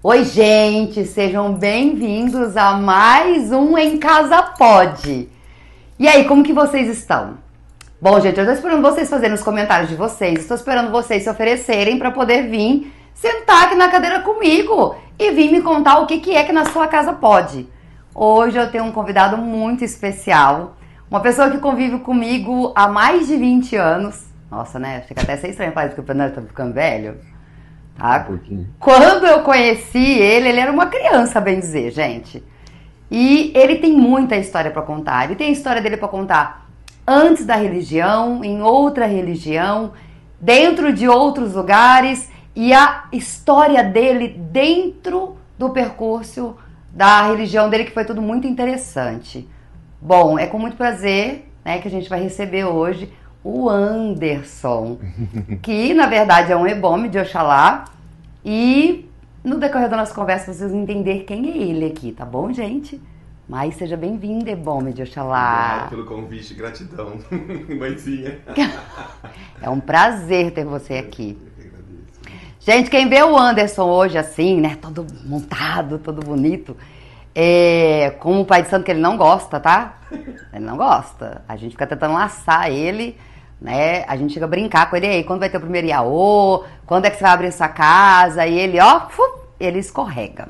Oi, gente, sejam bem-vindos a mais um Em Casa Pode. E aí, como que vocês estão? Bom, gente, eu tô esperando vocês fazerem os comentários de vocês, estou esperando vocês se oferecerem para poder vir sentar aqui na cadeira comigo e vir me contar o que é que na sua casa pode. Hoje eu tenho um convidado muito especial, uma pessoa que convive comigo há mais de 20 anos. Nossa, né? Fica até ser estranho, parece que o Fernando tá ficando velho. Tá? Quando eu conheci ele era uma criança, bem dizer, gente. E ele tem muita história para contar. Ele tem a história dele para contar antes da religião, em outra religião, dentro de outros lugares e a história dele dentro do percurso da religião dele, que foi tudo muito interessante. Bom, é com muito prazer, né, que a gente vai receber hoje o Anderson, que na verdade é um ebome de Oxalá, e no decorrer da nossa conversa vocês vão entender quem é ele aqui, tá bom, gente? Mas seja bem-vindo, ebome de Oxalá. Obrigado pelo convite, gratidão, mãezinha. É um prazer ter você aqui. Gente, quem vê o Anderson hoje assim, né, todo montado, todo bonito, como o pai de santo, que ele não gosta, tá? Ele não gosta. A gente fica tentando laçar ele, né? A gente chega a brincar com ele aí, quando vai ter o primeiro iaô, quando é que você vai abrir sua casa, e ele, ó, ele escorrega.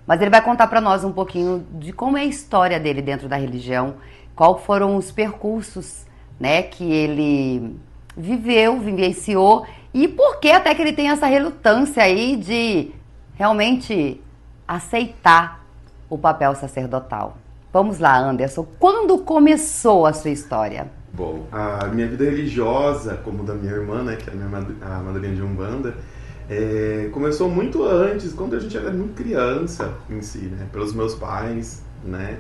Mas ele vai contar pra nós um pouquinho de como é a história dele dentro da religião, quais foram os percursos, né, que ele vivenciou, e por que até que ele tem essa relutância aí de realmente aceitar o papel sacerdotal. Vamos lá, Anderson, quando começou a sua história? Bom, a minha vida religiosa, como da minha irmã, né, que é a madrinha de Umbanda, começou muito antes, quando a gente era muito criança em si, né, pelos meus pais, né,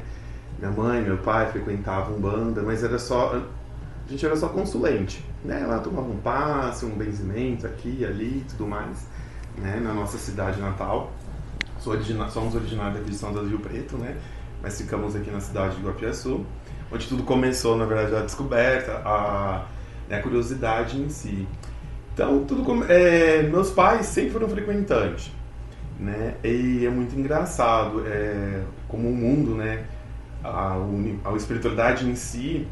minha mãe, meu pai frequentavam Umbanda, mas a gente era só consulente, né, lá tomava um passe, um benzimento aqui, ali, tudo mais, né, na nossa cidade natal. Somos originários aqui de São José do Rio Preto, né, mas ficamos aqui na cidade de Guapiaçu, onde tudo começou, na verdade, a descoberta, a curiosidade em si. Então, meus pais sempre foram frequentantes, né? E é muito engraçado como o mundo, né, a espiritualidade em si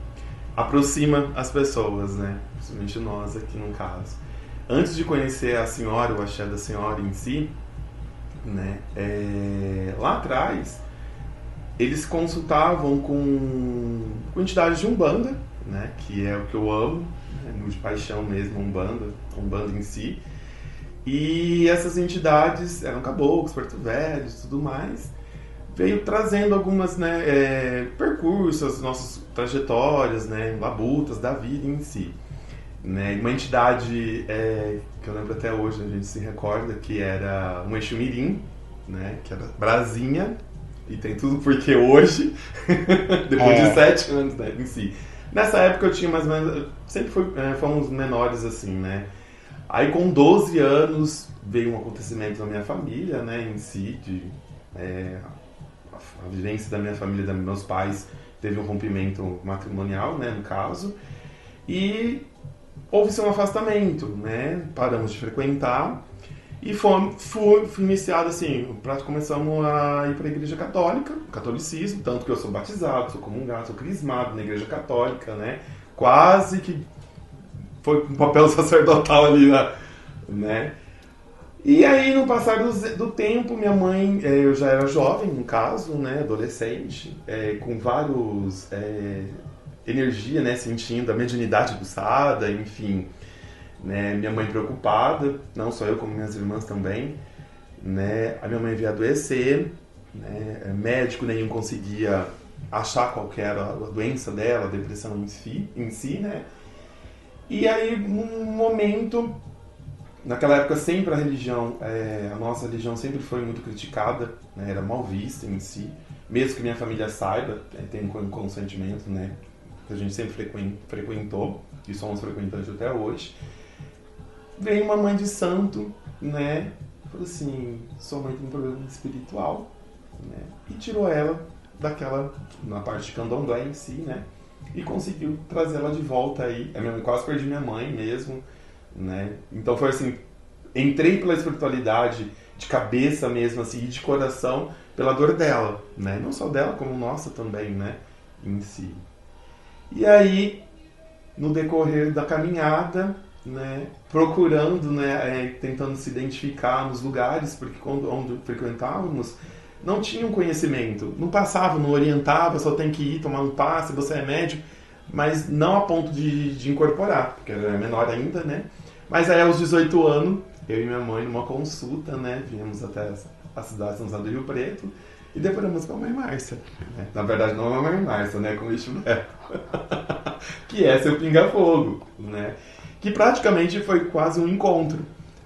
aproxima as pessoas, né? Principalmente nós aqui no caso. Antes de conhecer a senhora, o axé da senhora em si, né, lá atrás eles consultavam com entidades de Umbanda, né, que é o que eu amo, né, de paixão mesmo, Umbanda em si. E essas entidades eram caboclos, preto velhos e tudo mais. Veio trazendo algumas, né, percursos, nossas trajetórias, né, labutas da vida em si. Né, uma entidade que eu lembro até hoje, a gente se recorda, que era um Exu Mirim, né, que era Brasinha. E tem tudo porque hoje, depois de 7 anos, né, em si. Nessa época eu tinha mais ou menos, sempre fomos menores assim, né. Aí com 12 anos veio um acontecimento na minha família, né, em si, a vivência da minha família, dos meus pais, teve um rompimento matrimonial, né, no caso. E houve-se um afastamento, né, paramos de frequentar. E fui iniciado assim, começamos a ir para a igreja católica, catolicismo, tanto que eu sou batizado, sou comungado, sou crismado na igreja católica, né? Quase que foi um papel sacerdotal ali, né? E aí, no passar do tempo, minha mãe, eu já era jovem, no caso, né? Adolescente, com vários energia, né? Sentindo a mediunidade aguçada, enfim. Né, minha mãe preocupada, não só eu, como minhas irmãs também, né, a minha mãe veio adoecer, né, médico nenhum conseguia achar qual que era a doença dela, a depressão em si, né, e aí um momento, naquela época sempre a religião, a nossa religião sempre foi muito criticada, né, era mal vista em si, mesmo que minha família saiba, tem um consentimento, né, que a gente sempre frequentou, e somos frequentantes até hoje. Veio uma mãe de santo, né? Falou assim, sua mãe tem um problema espiritual, né? E tirou ela na parte de candomblé em si, né? E conseguiu trazer ela de volta aí. Eu quase perdi minha mãe mesmo, né? Então foi assim, entrei pela espiritualidade de cabeça mesmo, assim, e de coração pela dor dela, né? Não só dela, como nossa também, né? Em si. E aí, no decorrer da caminhada, né? Procurando, né? Tentando se identificar nos lugares, porque onde frequentávamos, não tinham conhecimento. Não passava, não orientava, só tem que ir tomar um passe, você é médico, mas não a ponto de incorporar, porque era menor ainda, né? Mas aí, aos 18 anos, eu e minha mãe, numa consulta, né? Viemos até a cidade de São José do Rio Preto e deparamos com a Mãe Márcia. Né? Na verdade, não é a Mãe Márcia, né? Com o Exu Neco. Que é seu pinga-fogo, né? Que praticamente foi quase um encontro.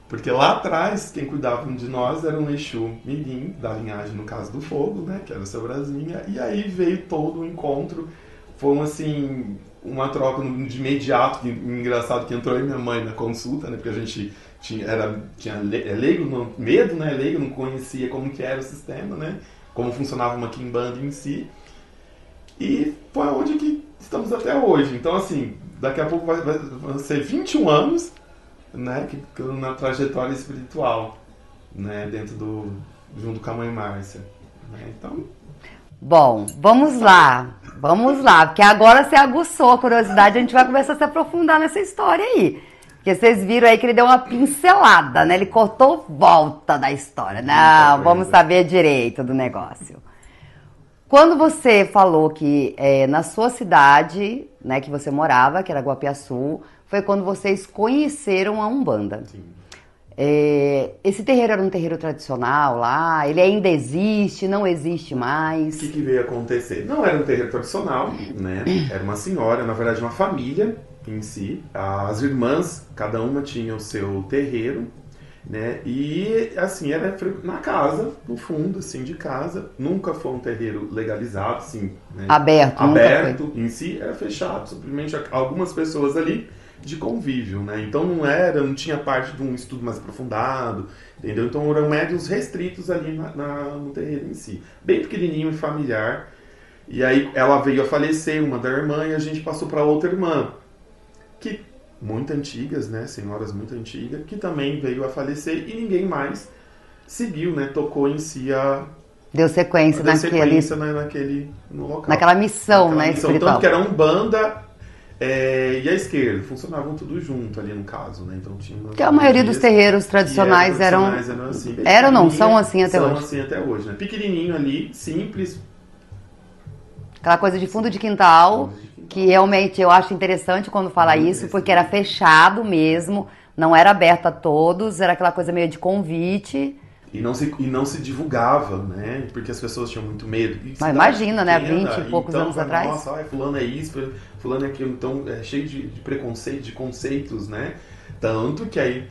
Porque lá atrás, quem cuidava de nós era um Exu Mirim, da linhagem, no caso do fogo, né? Que era o seu Brasinha. E aí veio todo o encontro. Foi assim, uma troca de imediato. Engraçado que entrou eu e minha mãe na consulta, né? Porque a gente tinha leigo, medo, né? Leigo, não conhecia como que era o sistema, né? Como funcionava uma quimbanda em si. E foi onde que estamos até hoje. Então, assim, daqui a pouco vai ser 21 anos, né? Na trajetória espiritual, né? Junto com a Mãe Márcia. Né? Então... Bom, vamos lá, porque agora você aguçou a curiosidade, a gente vai começar a se aprofundar nessa história aí. Porque vocês viram aí que ele deu uma pincelada, né? Ele cortou volta da história. Não, vamos saber direito do negócio. Quando você falou que na sua cidade, né, que você morava, que era Guapiaçu, foi quando vocês conheceram a Umbanda. Sim. Esse terreiro era um terreiro tradicional lá? Ele ainda existe? Não existe mais? O que veio acontecer? Não era um terreiro tradicional, né? Era uma senhora, na verdade uma família em si. As irmãs, cada uma tinha o seu terreiro, né? E assim, era na casa, no fundo, assim, de casa. Nunca foi um terreiro legalizado, assim, né? Aberto em si, era fechado. Simplesmente algumas pessoas ali de convívio, né? Então não tinha parte de um estudo mais aprofundado, entendeu? Então eram médiuns restritos ali no terreiro em si. Bem pequenininho e familiar. E aí ela veio a falecer, uma da irmã, e a gente passou para outra irmã, que muito antigas, né? Senhoras muito antigas, que também veio a falecer e ninguém mais seguiu, né? Tocou em si Deu sequência no local. Naquela missão, né? Espiritual. Tanto que era Umbanda e a esquerda, funcionavam tudo junto ali no caso, né? Então tinha que a maioria dos terreiros tradicionais eram assim. Eram não, são assim até hoje. São assim até hoje, né? Pequenininho ali, simples. Aquela coisa de fundo de quintal, que realmente eu acho interessante quando fala isso, porque era fechado mesmo, não era aberto a todos, era aquela coisa meio de convite. E não se divulgava, né? Porque as pessoas tinham muito medo. Mas imagina, né? 20 e poucos anos atrás. Nossa, fulano é isso, fulano é aquilo. Então, cheio de preconceito, de conceitos, né? Tanto que aí,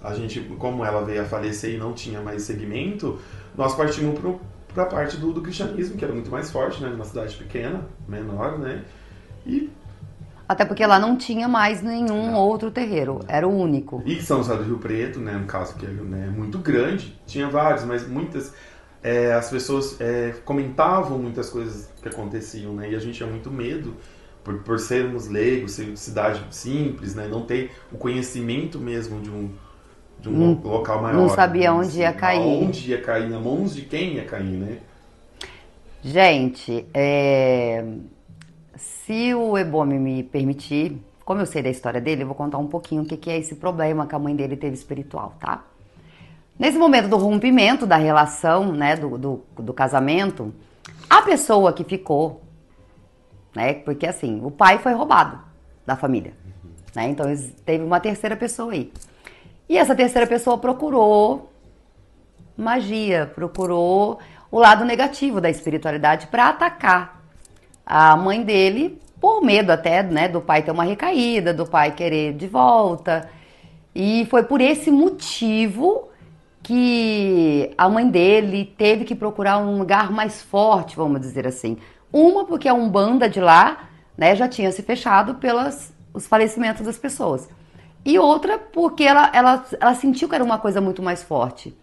a gente, como ela veio a falecer e não tinha mais segmento, nós partimos para a parte do cristianismo, que era muito mais forte, né? Numa cidade pequena, menor, né? E... Até porque lá não tinha mais nenhum outro terreiro, era o único. E São José do Rio Preto, né, no caso que é, né, muito grande, tinha vários, mas muitas, as pessoas comentavam muitas coisas que aconteciam, né, e a gente tinha muito medo, por sermos leigos, ser cidade simples, né, não ter o conhecimento mesmo de um local maior. Não sabia onde ia cair. Onde ia cair, na mãos de quem ia cair, né? Gente, se o Ebome me permitir, como eu sei da história dele, eu vou contar um pouquinho o que é esse problema que a mãe dele teve espiritual, tá? Nesse momento do rompimento da relação, né, do casamento, a pessoa que ficou, né, porque assim, o pai foi roubado da família, né, então teve uma terceira pessoa aí. E essa terceira pessoa procurou magia, procurou o lado negativo da espiritualidade para atacar a mãe dele, por medo até, né, do pai ter uma recaída, do pai querer de volta. E foi por esse motivo que a mãe dele teve que procurar um lugar mais forte, vamos dizer assim. Uma, porque a Umbanda de lá, né, já tinha se fechado pelos falecimentos das pessoas. E outra, porque ela sentiu que era uma coisa muito mais forte,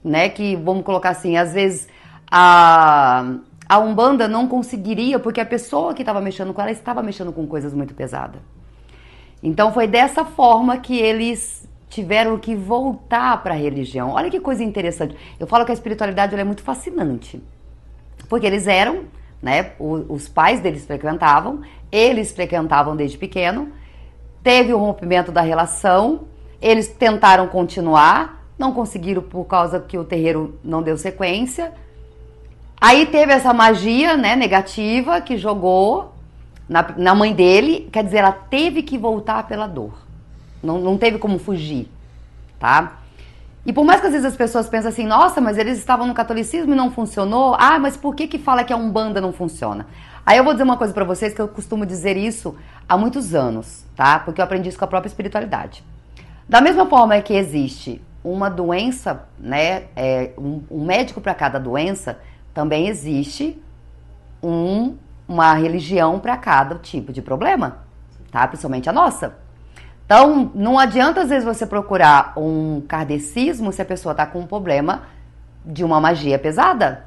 né, que, vamos colocar assim, às vezes a Umbanda não conseguiria, porque a pessoa que estava mexendo com ela estava mexendo com coisas muito pesadas. Então foi dessa forma que eles tiveram que voltar para a religião. Olha que coisa interessante. Eu falo que a espiritualidade ela é muito fascinante. Porque eles eram, né, os pais deles frequentavam, eles frequentavam desde pequeno, teve o rompimento da relação, eles tentaram continuar, não conseguiram por causa que o terreiro não deu sequência. Aí teve essa magia, né, negativa que jogou na mãe dele, quer dizer, ela teve que voltar pela dor. Não teve como fugir, tá? E por mais que às vezes as pessoas pensam assim, nossa, mas eles estavam no catolicismo e não funcionou. Ah, mas por que fala que a Umbanda não funciona? Aí eu vou dizer uma coisa pra vocês que eu costumo dizer isso há muitos anos, tá? Porque eu aprendi isso com a própria espiritualidade. Da mesma forma que existe uma doença, né, um médico para cada doença, também existe uma religião para cada tipo de problema, tá? Principalmente a nossa. Então, não adianta às vezes você procurar um kardecismo se a pessoa está com um problema de uma magia pesada,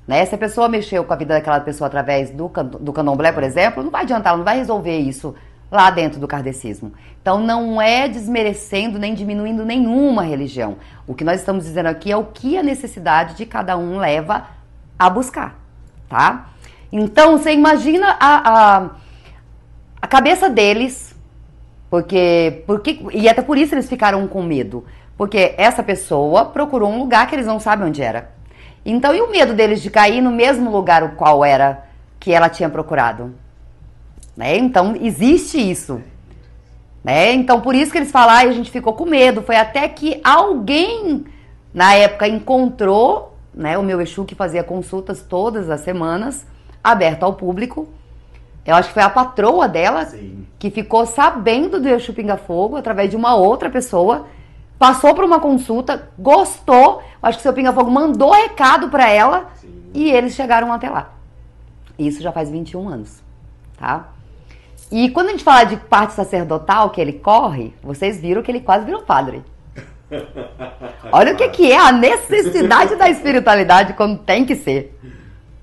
né? Se a pessoa mexeu com a vida daquela pessoa através do candomblé, por exemplo, não vai adiantar, ela não vai resolver isso lá dentro do kardecismo. Então, não é desmerecendo nem diminuindo nenhuma religião. O que nós estamos dizendo aqui é o que a necessidade de cada um leva a buscar, tá? Então, você imagina a cabeça deles, porque e até por isso eles ficaram com medo, porque essa pessoa procurou um lugar que eles não sabem onde era. Então, e o medo deles de cair no mesmo lugar o qual era que ela tinha procurado? Né? Então, existe isso. Né? Então, por isso que eles falaram, a gente ficou com medo. Foi até que alguém, na época, encontrou, né, o meu Exu, que fazia consultas todas as semanas, aberto ao público. Eu acho que foi a patroa dela, sim, que ficou sabendo do Exu Pinga Fogo através de uma outra pessoa, passou por uma consulta, gostou, acho que o seu Pinga Fogo mandou recado pra ela, sim, e eles chegaram até lá. Isso já faz 21 anos, tá? E quando a gente fala de parte sacerdotal que ele corre, vocês viram que ele quase virou padre. Olha o que é a necessidade da espiritualidade quando tem que ser.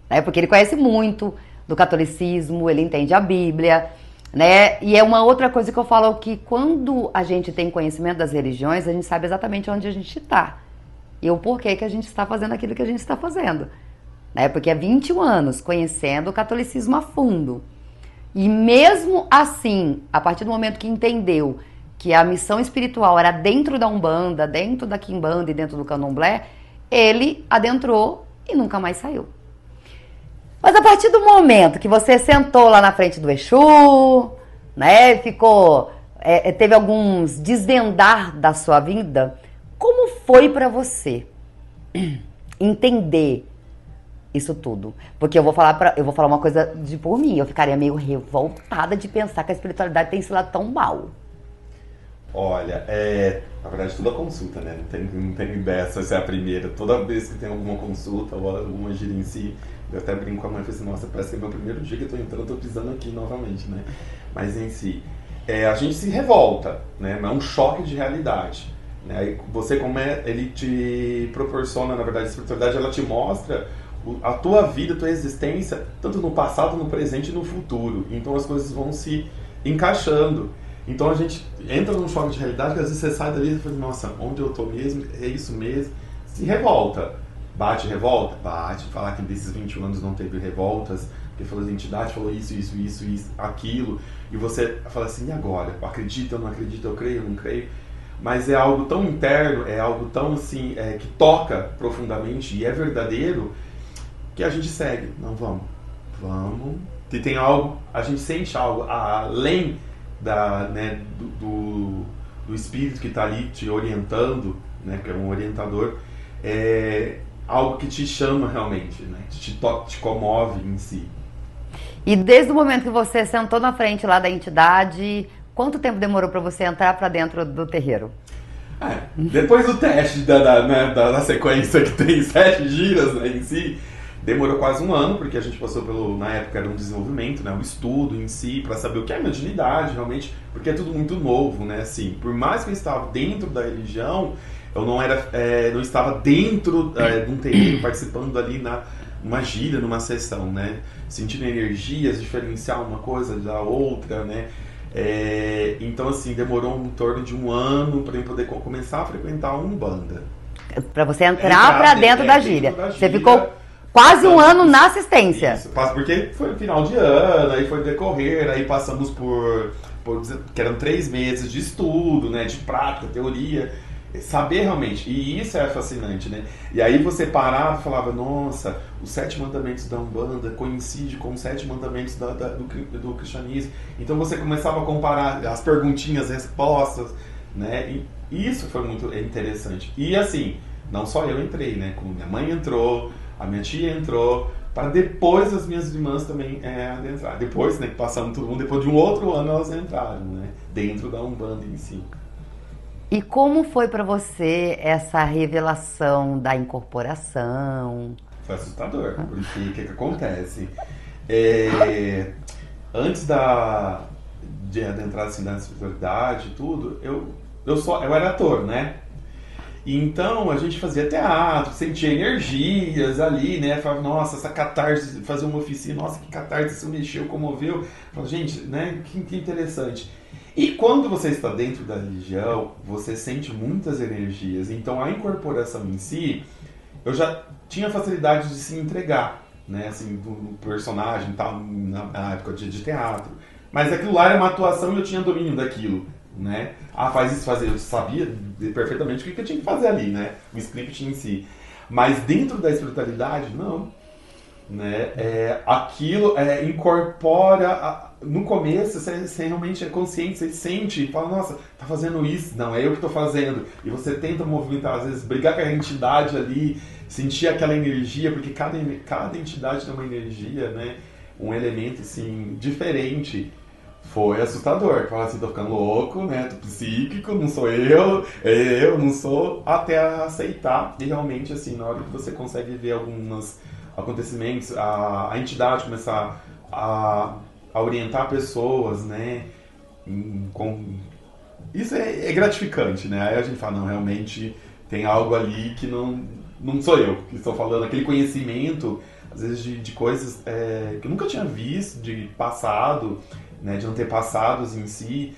Né? Porque ele conhece muito do catolicismo, ele entende a Bíblia, né? E é uma outra coisa que eu falo, que quando a gente tem conhecimento das religiões, a gente sabe exatamente onde a gente está e o porquê que a gente está fazendo aquilo que a gente está fazendo, né? Porque há 21 anos conhecendo o catolicismo a fundo, e mesmo assim, a partir do momento que entendeu que a missão espiritual era dentro da Umbanda, dentro da Quimbanda e dentro do Candomblé, ele adentrou e nunca mais saiu. Mas a partir do momento que você sentou lá na frente do Exu, né, teve alguns desvendar da sua vida, como foi pra você entender isso tudo? Porque eu vou falar uma coisa por mim, eu ficaria meio revoltada de pensar que a espiritualidade tem esse lado tão mal. Olha, na verdade tudo é consulta, né? Não tem dessa, essa é a primeira. Toda vez que tem alguma consulta ou alguma gira em si, eu até brinco com a mãe e falei assim, nossa, parece que é meu primeiro dia que eu tô entrando, eu tô pisando aqui novamente, né? Mas em si, a gente se revolta, né? É um choque de realidade. Né? Aí você, ele te proporciona, na verdade, a espiritualidade, ela te mostra a tua vida, a tua existência, tanto no passado, no presente e no futuro. Então as coisas vão se encaixando. Então a gente entra num choque de realidade que às vezes você sai dali e fala, nossa, onde eu tô mesmo? É isso mesmo? Se revolta. Bate revolta? Bate. Falar que desses 21 anos não teve revoltas, porque falou, a entidade falou isso, aquilo, e você fala assim, e agora? Eu acredito, eu não acredito, eu creio, eu não creio. Mas é algo tão interno, é algo tão assim, que toca profundamente e é verdadeiro, que a gente segue. Não, vamos. E tem algo, a gente sente algo além do espírito que está ali te orientando, né, que é um orientador, algo que te chama realmente, né, te comove em si. E desde o momento que você sentou na frente lá da entidade, quanto tempo demorou para você entrar para dentro do terreiro? Depois do teste da sequência que tem 7 giras, né, em si, demorou quase 1 ano, porque a gente passou na época era um desenvolvimento, né, um estudo em si, para saber o que é mediunidade realmente, porque é tudo muito novo, né, assim, por mais que eu estava dentro da religião, eu não estava dentro de um terreiro, participando ali numa gira, numa sessão, né, sentindo energias, diferenciar uma coisa da outra, né, Então, assim, demorou em torno de um ano para eu poder começar a frequentar a Umbanda. Pra você entrar pra dentro da gíria. Você ficou quase um ano na assistência. Isso, porque foi final de ano, aí foi decorrer, aí passamos por que eram 3 meses de estudo, né, de prática, teoria, saber realmente, e isso é fascinante, né? E aí você parava e falava, nossa, os 7 mandamentos da Umbanda coincide com os 7 mandamentos do cristianismo. Então você começava a comparar as perguntinhas, respostas, né? E isso foi muito interessante. E assim, não só eu entrei, né? Como minha mãe entrou, a minha tia entrou, para depois as minhas irmãs também adentrar. Depois, né, que passamos todo mundo, depois de um outro ano elas entraram, né? Dentro da Umbanda em si. E como foi pra você essa revelação da incorporação? Foi assustador, porque o que acontece? Antes de adentrar assim, na espiritualidade e tudo, eu era ator, né? Então a gente fazia teatro, sentia energias ali, né? Falava, nossa, essa catarse, fazer uma oficina, nossa, que catarse, isso mexeu, comoveu. Falava, gente, né? Que interessante. E quando você está dentro da religião, você sente muitas energias. Então a incorporação em si, eu já tinha facilidade de se entregar, né? Assim, do personagem e tal, na época de teatro. Mas aquilo lá era uma atuação e eu tinha domínio daquilo, né? Faz isso, fazer. Eu sabia perfeitamente o que eu tinha que fazer ali, né? O script em si. Mas dentro da espiritualidade, não. Né? Aquilo incorpora. No começo, você realmente é consciente, você sente e fala, nossa, tá fazendo isso. Não, é eu que tô fazendo. E você tenta movimentar, às vezes, brigar com a entidade ali, sentir aquela energia, porque cada entidade tem uma energia, né? Um elemento, assim, diferente. Foi assustador. Fala assim, tô ficando louco, né? Tô psíquico, não sou eu não sou, até aceitar. E realmente, assim, na hora que você consegue ver alguns acontecimentos, a entidade começar a orientar pessoas, né? Isso é gratificante, né? Aí a gente fala, não, realmente tem algo ali que não sou eu que estou falando. Aquele conhecimento, às vezes, de coisas que eu nunca tinha visto, de passado, né, de antepassados em si,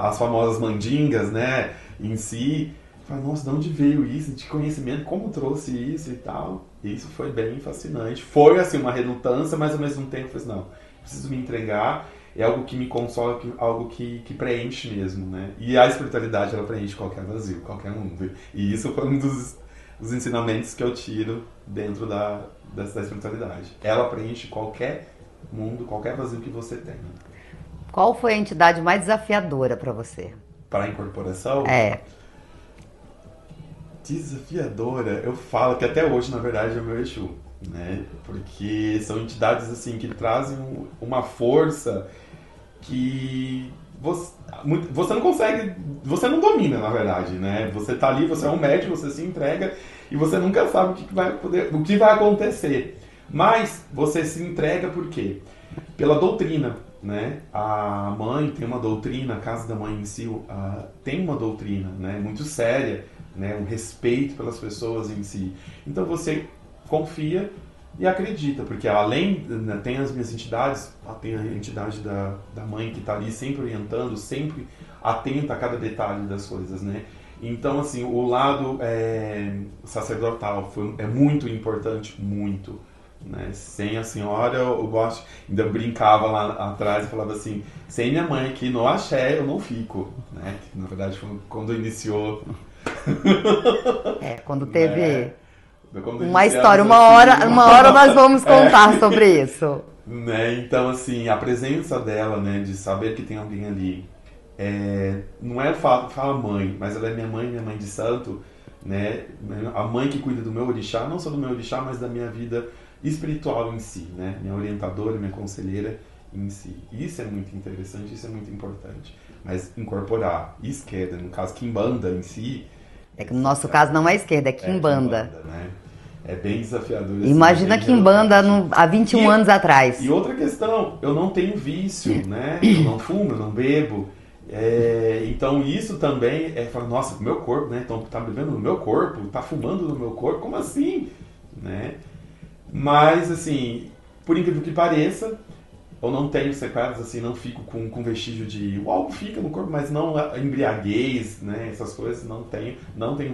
as famosas mandingas, né, em si. Fala, nossa, de onde veio isso? De conhecimento, como trouxe isso e tal. E isso foi bem fascinante. Foi, assim, uma redundância, mas ao mesmo tempo, eu falei, não, preciso me entregar. É algo que me consola, algo que preenche mesmo, né? E a espiritualidade, ela preenche qualquer vazio, qualquer mundo. E isso foi um dos ensinamentos que eu tiro dentro da espiritualidade. Ela preenche qualquer mundo, qualquer vazio que você tenha. Qual foi a entidade mais desafiadora para você? Para a incorporação? Desafiadora, eu falo que até hoje, na verdade, é o meu Exu, né? Porque são entidades assim que trazem uma força que você não consegue, você não domina, na verdade, né? Você tá ali, você é um médium, você se entrega e você nunca sabe o que vai acontecer. Mas você se entrega por quê? Pela doutrina, né? A mãe tem uma doutrina, a casa da mãe em si tem uma doutrina, né? Muito séria, né? Um respeito pelas pessoas em si. Então você confia e acredita, porque além, né, tem as minhas entidades, tem a entidade da mãe que está ali sempre orientando, sempre atenta a cada detalhe das coisas, né? Então, assim, o lado sacerdotal é muito importante, muito. Né? Sem a senhora, eu gosto, ainda brincava lá atrás e falava assim, sem minha mãe aqui no axé eu não fico, né? Na verdade foi quando iniciou quando teve uma história, uma hora nós vamos contar sobre isso, né? Então, assim, a presença dela, né, de saber que tem alguém ali, não é fala mãe, mas ela é minha mãe de santo, né? A mãe que cuida do meu orixá, não só do meu orixá, mas da minha vida espiritual em si, né? Minha orientadora, minha conselheira em si. Isso é muito interessante, isso é muito importante. Mas incorporar esquerda, no caso Quimbanda em si... É que no nosso caso não é esquerda, é Quimbanda. Né? É bem desafiador. Imagina Quimbanda há 21 anos atrás. E outra questão, eu não tenho vício, né? Eu não fumo, eu não bebo. Então isso também fala, nossa, meu corpo, né? Então tá bebendo no meu corpo, tá fumando no meu corpo, como assim? Né? Mas, assim, por incrível que pareça, ou não tenho sequelas, assim, não fico com vestígio de... O álcool fica no corpo, mas não embriaguez, né? Essas coisas não tenho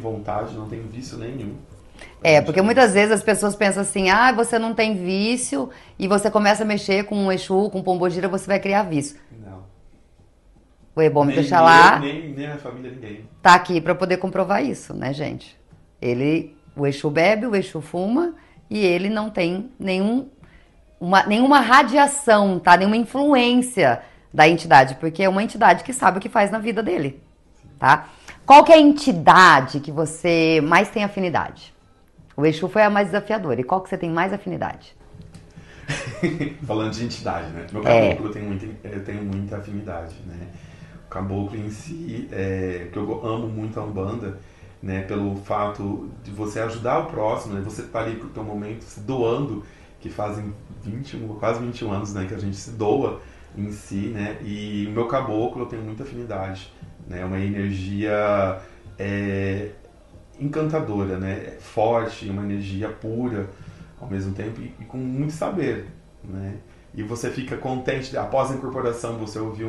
vontade, não tenho vício nenhum. Porque muitas vezes as pessoas pensam assim, você não tem vício, e você começa a mexer com um Exu, com pombogira, você vai criar vício. Não. O Ebom de Oxalá nem a família, ninguém. tá aqui para poder comprovar isso, né, gente? O Exu bebe, o Exu fuma, e ele não tem nenhuma radiação, tá? Nenhuma influência da entidade, porque é uma entidade que sabe o que faz na vida dele, tá? Qual que é a entidade que você mais tem afinidade? O Exu foi a mais desafiadora. E qual que você tem mais afinidade? Falando de entidade, né? Meu caboclo eu tenho muita afinidade, né? O caboclo em si, que eu amo muito a Umbanda, né? Pelo fato de você ajudar o próximo, né? Você tá ali pro teu momento se doando, que fazem quase 21 anos, né? Que a gente se doa em si, né? E o meu caboclo eu tenho muita afinidade, né? Uma energia encantadora, né? Forte, uma energia pura ao mesmo tempo e com muito saber, né? E você fica contente, após a incorporação, você ouvir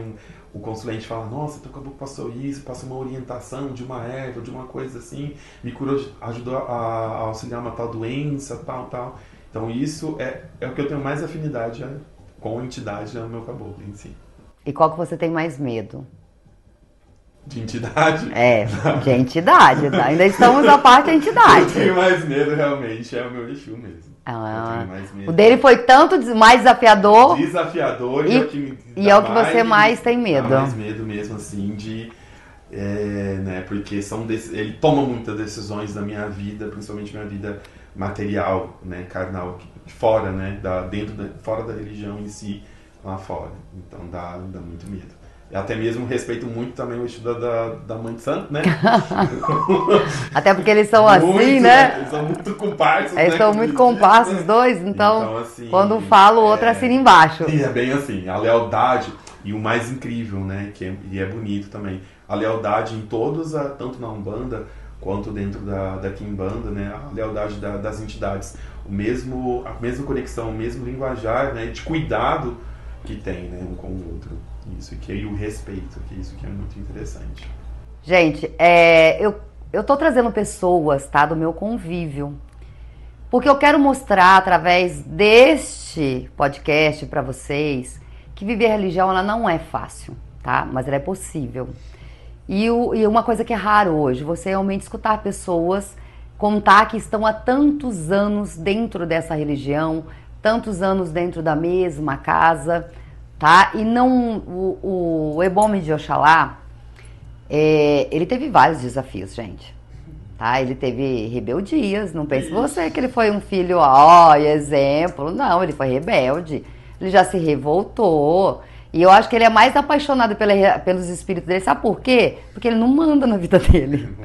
o consulente falar, nossa, teu caboclo passou isso, passou uma orientação de uma erva, de uma coisa assim, me curou, ajudou a auxiliar uma tal doença, tal. Então isso é o que eu tenho mais afinidade com a entidade, no meu caboclo em si. E qual que você tem mais medo? De entidade? De entidade, tá? Ainda estamos na parte da entidade. Eu tenho mais medo, realmente, é o meu Exu mesmo. Eu tenho mais medo. O dele foi tanto mais desafiador. Desafiador e é o que você mais tem medo. Dá mais medo mesmo, assim, né, porque ele toma muitas decisões da minha vida, principalmente minha vida material, né, carnal, fora, né, fora da religião em si, lá fora. Então dá muito medo. Até mesmo respeito muito também o estudo da Mãe de Santo, né? Até porque eles são assim, né? Eles são muito comparsos, Eles são muito comparsos, os dois. Então assim, quando um fala, o outro assina embaixo. E é bem assim, a lealdade e o mais incrível, né? E é bonito também. A lealdade em todos, tanto na Umbanda quanto dentro da Quimbanda, né? A lealdade das entidades. A mesma conexão, o mesmo linguajar, né? De cuidado que tem, né? Um com o outro. E o respeito, isso que é muito interessante. Gente, eu tô trazendo pessoas, tá, do meu convívio, porque eu quero mostrar através deste podcast para vocês que viver a religião ela não é fácil, tá? Mas ela é possível. E uma coisa que é raro hoje, você realmente escutar pessoas contar que estão há tantos anos dentro dessa religião, tantos anos dentro da mesma casa, tá? E não o Ebom de Oxalá, ele teve vários desafios, gente. Tá? Ele teve rebeldias, não pense você que ele foi um filho, exemplo. Não, ele foi rebelde. Ele já se revoltou. E eu acho que ele é mais apaixonado pelos espíritos dele. Sabe por quê? Porque ele não manda na vida dele.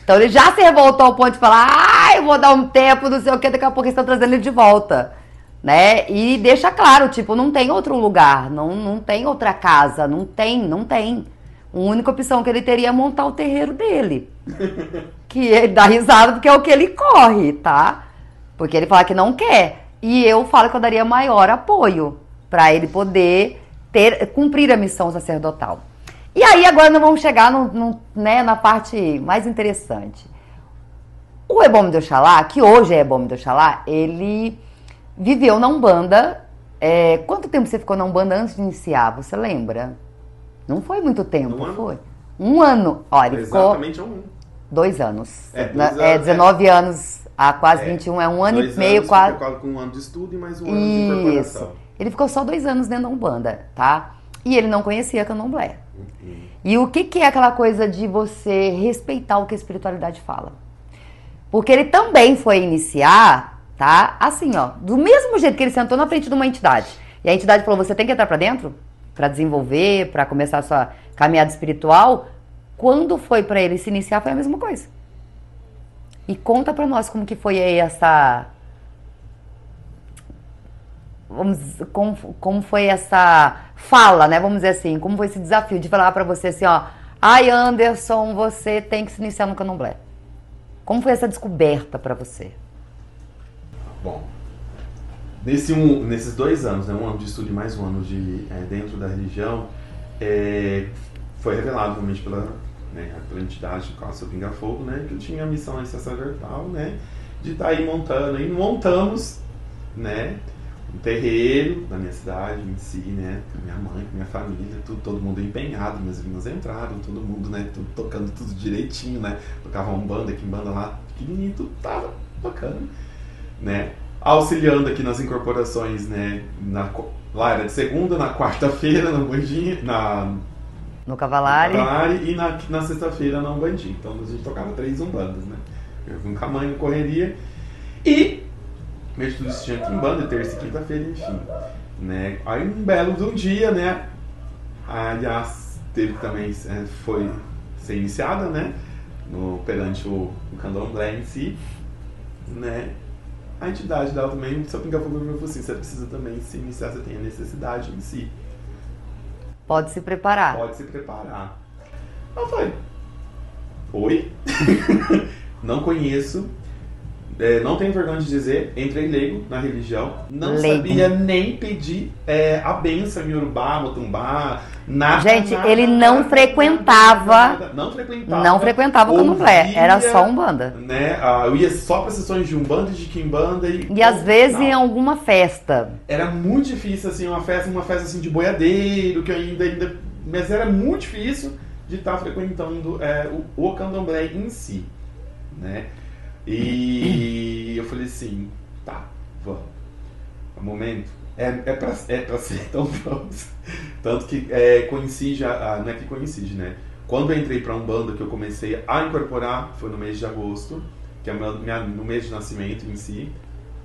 Então ele já se revoltou ao ponto de falar, eu vou dar um tempo, não sei o que, daqui a pouco eles estão trazendo ele de volta. Né? E deixa claro, tipo, não tem outro lugar, não tem outra casa, não tem. A única opção que ele teria é montar o terreiro dele. Que ele dá risada porque é o que ele corre, tá? Porque ele fala que não quer. E eu falo que eu daria maior apoio para ele poder cumprir a missão sacerdotal. E aí agora nós vamos chegar na parte mais interessante. O Ebom de Oxalá, que hoje é Ebom de Oxalá, ele viveu na Umbanda. Quanto tempo você ficou na Umbanda antes de iniciar? Você lembra? Não foi muito tempo, foi? Um ano. Olha, ele exatamente ficou 1 ano. 2 anos. 2 anos. 19 anos a quase 21, um ano e meio, quase. Com 1 ano de estudo e mais 1 ano de incorporação. Isso. Ele ficou só 2 anos dentro da Umbanda, tá? E ele não conhecia Candomblé. E o que é aquela coisa de você respeitar o que a espiritualidade fala? Porque ele também foi iniciar, tá? Assim, ó, do mesmo jeito que ele sentou na frente de uma entidade. E a entidade falou, você tem que entrar pra dentro? Pra desenvolver, pra começar a sua caminhada espiritual. Quando foi pra ele se iniciar, foi a mesma coisa. E conta pra nós como que foi aí essa... Como foi essa fala, né? Vamos dizer assim, como foi esse desafio de falar pra você assim, ó, Anderson, você tem que se iniciar no Candomblé. Como foi essa descoberta pra você? Bom, Nesses 2 anos, né, um ano de estudo e mais um ano dentro da religião, foi revelado realmente pela entidade do Cássio Pinga Fogo, né, que eu tinha a missão sacerdotal, né, de estar aí montando. E montamos, né, um terreiro na minha cidade em si, né, com minha mãe, com minha família, todo mundo empenhado, minhas irmãs entraram, todo mundo, né, tocando tudo direitinho, né, tocava Umbanda, Quimbanda lá, pequenininho, tudo tava tocando, né, auxiliando aqui nas incorporações, né, lá era de segunda, na quarta-feira na Umbandinha, no Cavalari e na sexta-feira na Umbandinha. Então a gente tocava 3 Umbandas, né, eu vim com a mãe, correria, e meio de tudo isso tinha Quimbanda, terça e quinta-feira, enfim, né, aí um belo de um dia, né, aliás, teve também, foi ser iniciada, né, perante o candomblé em si, né, a entidade dela também, o seu Pinga Fogo falou assim, você precisa também se iniciar, você tem a necessidade em si. Pode se preparar. Pode se preparar. Eu falei, oi? Não conheço, não tenho vergonha de dizer, entrei leigo na religião, não sabia nem pedir a benção em Yorubá, Motumbá, nada. Gente, ele não frequentava. Não frequentava o candomblé, era só Umbanda. Né, eu ia só para sessões de Umbanda e de Quimbanda. E às vezes em alguma festa. Era muito difícil, assim, uma festa assim, de boiadeiro, que eu ainda. Mas era muito difícil de estar frequentando o candomblé em si, né? E eu falei assim, tá, vamos. O momento é pra ser, então vamos. Tanto que coincide, não é que coincide, né? Quando eu entrei pra Umbanda, que eu comecei a incorporar, foi no mês de agosto, que é no mês de nascimento em si.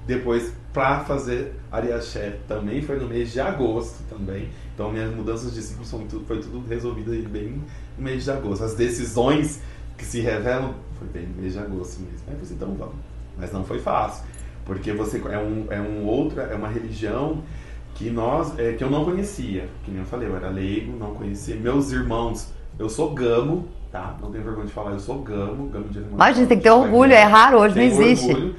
Depois, pra fazer Ariaxé, também foi no mês de agosto também. Então, minhas mudanças de ciclo foi tudo resolvido aí bem no mês de agosto. As decisões que se revelam foi bem no mês de agosto mesmo. Aí eu falei, então vamos. Mas não foi fácil, porque você é uma religião que eu não conhecia. Que nem eu falei, eu era leigo, não conhecia. Meus irmãos, eu sou gamo, tá? Não tenho vergonha de falar, eu sou gamo de irmão. Mas a gente tem que ter orgulho, é raro, hoje não existe. Orgulho.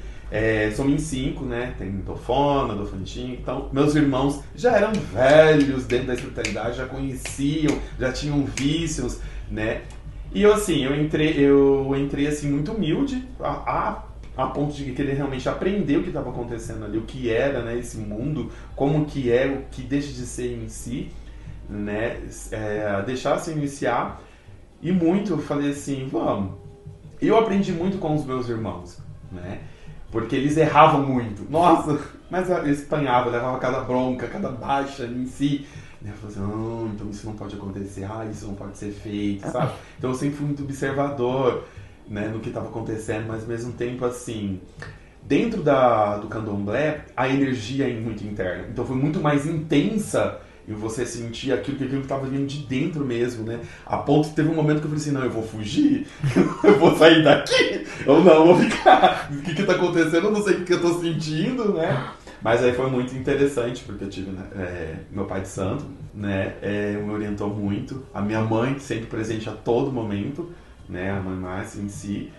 Somos em 5, né? Tem Dofona, Dofantinho. Então, meus irmãos já eram velhos dentro da espiritualidade, já conheciam, já tinham vícios, né? E eu entrei assim muito humilde, a ponto de querer realmente aprender o que estava acontecendo ali, o que era, né, esse mundo, como que é, o que deixa de ser em si, né, deixar se iniciar. E muito eu falei assim, vamos. Eu aprendi muito com os meus irmãos, né, porque eles erravam muito. Nossa, mas eu espanhava, levava cada bronca, cada baixa em si. Eu falei assim, então isso não pode acontecer, isso não pode ser feito, sabe? Então eu sempre fui muito observador, né, no que estava acontecendo, mas ao mesmo tempo, assim, dentro do candomblé, a energia é muito interna. Então foi muito mais intensa e você sentia aquilo que estava vindo de dentro mesmo, né? A ponto que teve um momento que eu falei assim, não, eu vou fugir, eu vou sair daqui, ou não, eu vou ficar, o que está acontecendo, eu não sei o que eu estou sentindo, né? Mas aí foi muito interessante, porque eu tive, né, meu pai de santo, né, me orientou muito. A minha mãe, sempre presente a todo momento, né, a mãe Márcia em si,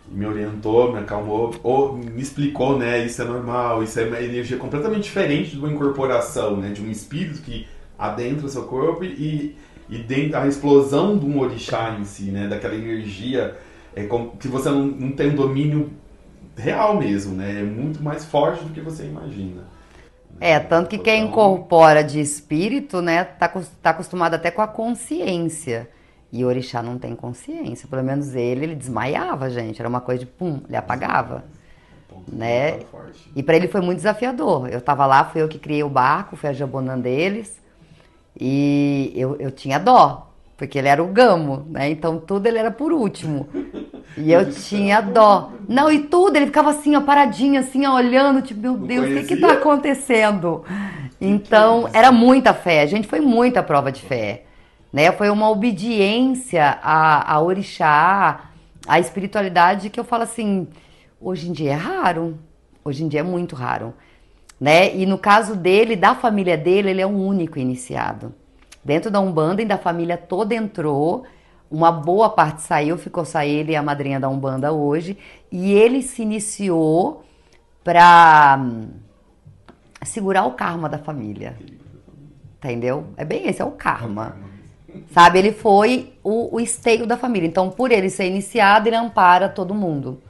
me orientou, me acalmou, me explicou, né, isso é normal, isso é uma energia completamente diferente de uma incorporação, né, de um espírito que adentra o seu corpo e dentro a explosão de um orixá em si, né, daquela energia que você não tem um domínio real mesmo, né? É muito mais forte do que você imagina. Tanto que quem incorpora de espírito, né, tá acostumado até com a consciência. E o orixá não tem consciência. Pelo menos ele desmaiava, gente. Era uma coisa de pum, ele apagava. Né? E para ele foi muito desafiador. Eu tava lá, fui eu que criei o barco, fui a jabonã deles. E eu tinha dó, porque ele era o gamo, né? Então tudo ele era por último. E eu tinha dó. Não, e tudo, ele ficava assim, ó, paradinho, assim, ó, olhando, tipo, meu Deus, o que tá acontecendo? Então, era muita fé, a gente foi muita prova de fé, né? Foi uma obediência a orixá, a espiritualidade que eu falo assim, hoje em dia é raro, hoje em dia é muito raro, né? E no caso dele, da família dele, ele é um único iniciado. Dentro da Umbanda, e da família toda entrou. Uma boa parte saiu, ficou só ele e a madrinha da Umbanda hoje. E ele se iniciou para segurar o karma da família. Entendeu? É bem esse, é o karma. Sabe, ele foi o esteio da família. Então, por ele ser iniciado, ele ampara todo mundo.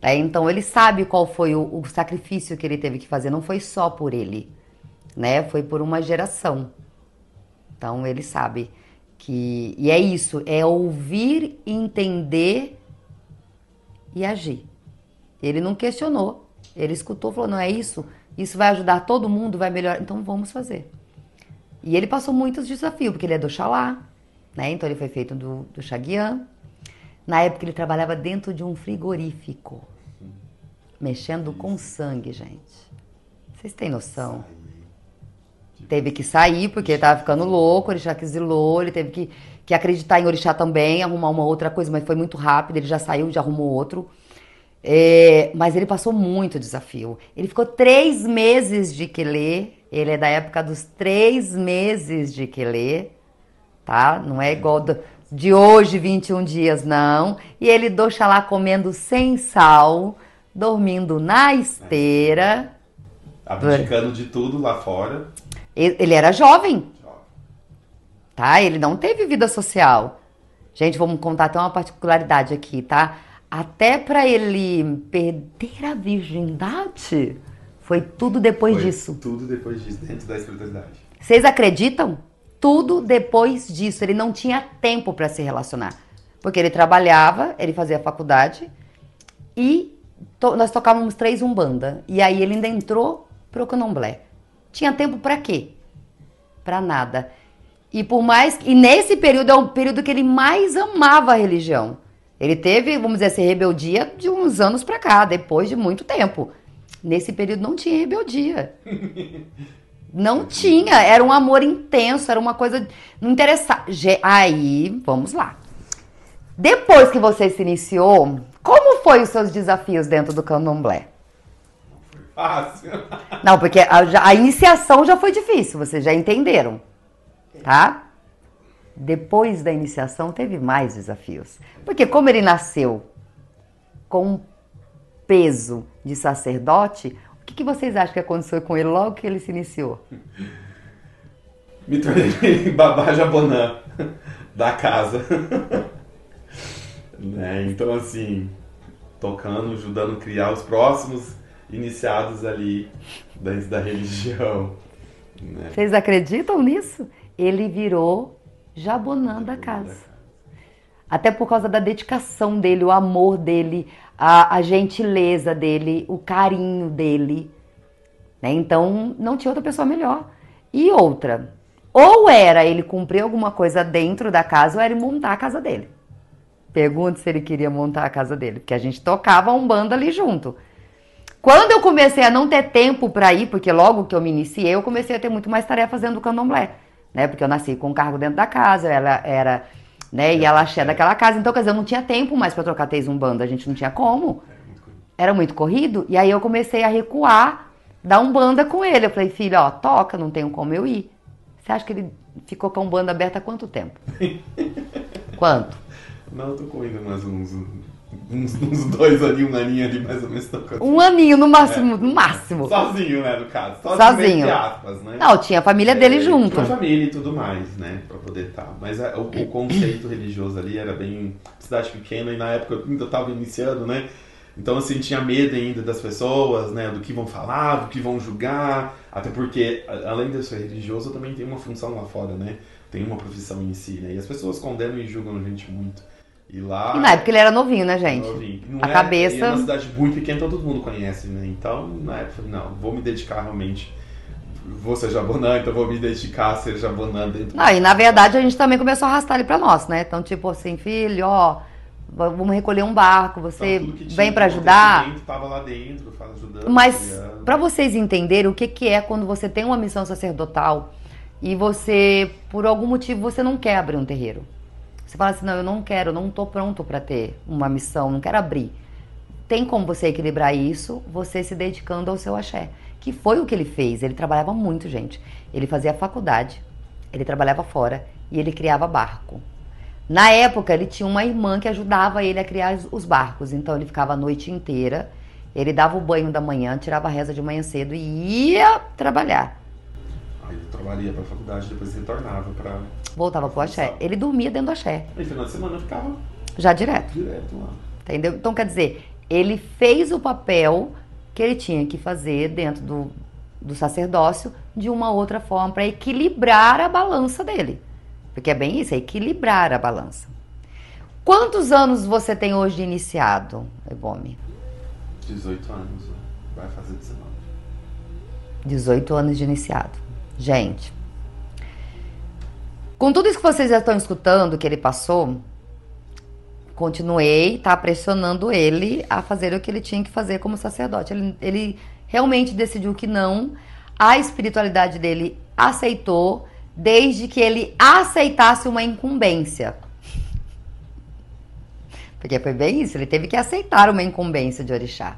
Então, ele sabe qual foi o sacrifício que ele teve que fazer. Não foi só por ele, né? Foi por uma geração. Então, ele sabe que... E é isso, é ouvir, entender e agir. Ele não questionou. Ele escutou, falou, não é isso? Isso vai ajudar todo mundo, vai melhorar. Então, vamos fazer. E ele passou muitos desafios, porque ele é do Oxalá, né? Então, ele foi feito do Xaguiã. Na época, ele trabalhava dentro de um frigorífico, mexendo com sangue, gente. Vocês têm noção? Teve que sair, porque ele tava ficando louco, o orixá que exilou, ele teve que acreditar em orixá também, arrumar uma outra coisa, mas foi muito rápido, ele já saiu, já arrumou outro. Mas ele passou muito desafio. Ele ficou 3 meses de quelê, ele é da época dos 3 meses de quelê, tá? Não é igual de hoje, 21 dias, não. E ele do Oxalá comendo sem sal, dormindo na esteira. Abdicando de tudo lá fora. Ele era jovem, tá? Ele não teve vida social. Gente, vamos contar até uma particularidade aqui, tá? Até pra ele perder a virgindade, foi tudo depois disso. Tudo depois disso, dentro da espiritualidade. Vocês acreditam? Tudo depois disso. Ele não tinha tempo pra se relacionar. Porque ele trabalhava, ele fazia faculdade e nós tocávamos 3 umbanda. E aí ele ainda entrou pro candomblé. Tinha tempo pra quê? Pra nada. E nesse período é o período que ele mais amava a religião. Ele teve, vamos dizer assim, rebeldia de uns anos pra cá, depois de muito tempo. Nesse período não tinha rebeldia. Não tinha, era um amor intenso, era uma coisa não interessante. Aí, vamos lá. Depois que você se iniciou, como foi os seus desafios dentro do candomblé? Fácil. Não, porque a iniciação já foi difícil, vocês já entenderam, tá? Depois da iniciação teve mais desafios. Porque como ele nasceu com peso de sacerdote, o que vocês acham que aconteceu com ele logo que ele se iniciou? Me tornei babá jabonã da casa. Né? Então, assim, tocando, ajudando a criar os próximos iniciados ali da religião. Né? Vocês acreditam nisso? Ele virou jabonã da casa. Até por causa da dedicação dele, o amor dele, a gentileza dele, o carinho dele. Né? Então, não tinha outra pessoa melhor. E outra, ou era ele cumprir alguma coisa dentro da casa, ou era ele montar a casa dele. Pergunta se ele queria montar a casa dele, porque a gente tocava umbanda ali junto. Quando eu comecei a não ter tempo para ir, porque logo que eu me iniciei, eu comecei a ter muito mais tarefas dentro do candomblé, né? Porque eu nasci com um cargo dentro da casa, ela era, né, e ela axé daquela casa, então, quer dizer, eu não tinha tempo mais para trocar três umbanda, a gente não tinha como. Era muito corrido, e aí eu comecei a recuar da umbanda com ele. Eu falei, filho, ó, toca, não tenho como eu ir. Você acha que ele ficou com a umbanda aberta há quanto tempo? Quanto? Não, eu tô correndo mais uns 2 aninhos, um aninho ali, mais ou menos. Um aninho no máximo, no máximo. Sozinho, né, no caso. Sozinho. Entre aspas, né? Não, tinha a família dele junto. Tinha a família e tudo mais, né, pra poder estar. Mas o conceito religioso ali era bem cidade pequena e na época eu ainda tava iniciando, né? Então, assim, tinha medo ainda das pessoas, né, do que vão falar, do que vão julgar. Até porque, além de eu ser religioso, eu também tenho uma função lá fora, né? Tenho uma profissão em si, né? E as pessoas condenam e julgam a gente muito. E lá... E na época ele era novinho, né, gente? Novinho. Não a cabeça... E é uma cidade muito pequena, então todo mundo conhece, né? Então, na época, não, vou me dedicar realmente... Vou ser jabonã, então vou me dedicar a ser jabonã dentro... Não, e na verdade a gente também começou a arrastar ele pra nós, né? Então, tipo assim, filho, ó... Vamos recolher um barco, você vem pra ajudar. Tava lá dentro, ajudando. Mas pra vocês entenderem o que é quando você tem uma missão sacerdotal e você, por algum motivo, você não quer abrir um terreiro. Você fala assim, não, eu não quero, eu não tô pronto pra ter uma missão, não quero abrir. Tem como você equilibrar isso, você se dedicando ao seu axé. Que foi o que ele fez, ele trabalhava muito, gente. Ele fazia faculdade, ele trabalhava fora e ele criava barco. Na época, ele tinha uma irmã que ajudava ele a criar os barcos. Então, ele ficava a noite inteira Ele dava o banho da manhã, tirava a reza de manhã cedo e ia trabalhar. Aí eu trabalhava pra faculdade, depois retornava pra... Voltava pro axé. Ele dormia dentro do axé. Aí final de semana eu ficava Já direto. direto lá. Entendeu? Então, quer dizer, ele fez o papel que ele tinha que fazer dentro do sacerdócio de uma outra forma para equilibrar a balança dele. Porque é bem isso, é equilibrar a balança. Quantos anos você tem hoje de iniciado, Ebome? 18 anos, né? Vai fazer 19. 18 anos de iniciado. Gente, com tudo isso que vocês já estão escutando, que ele passou, continuei, tá, pressionando ele a fazer o que ele tinha que fazer como sacerdote. Ele realmente decidiu que não. A espiritualidade dele aceitou, desde que ele aceitasse uma incumbência. Porque foi bem isso, ele teve que aceitar uma incumbência de orixá.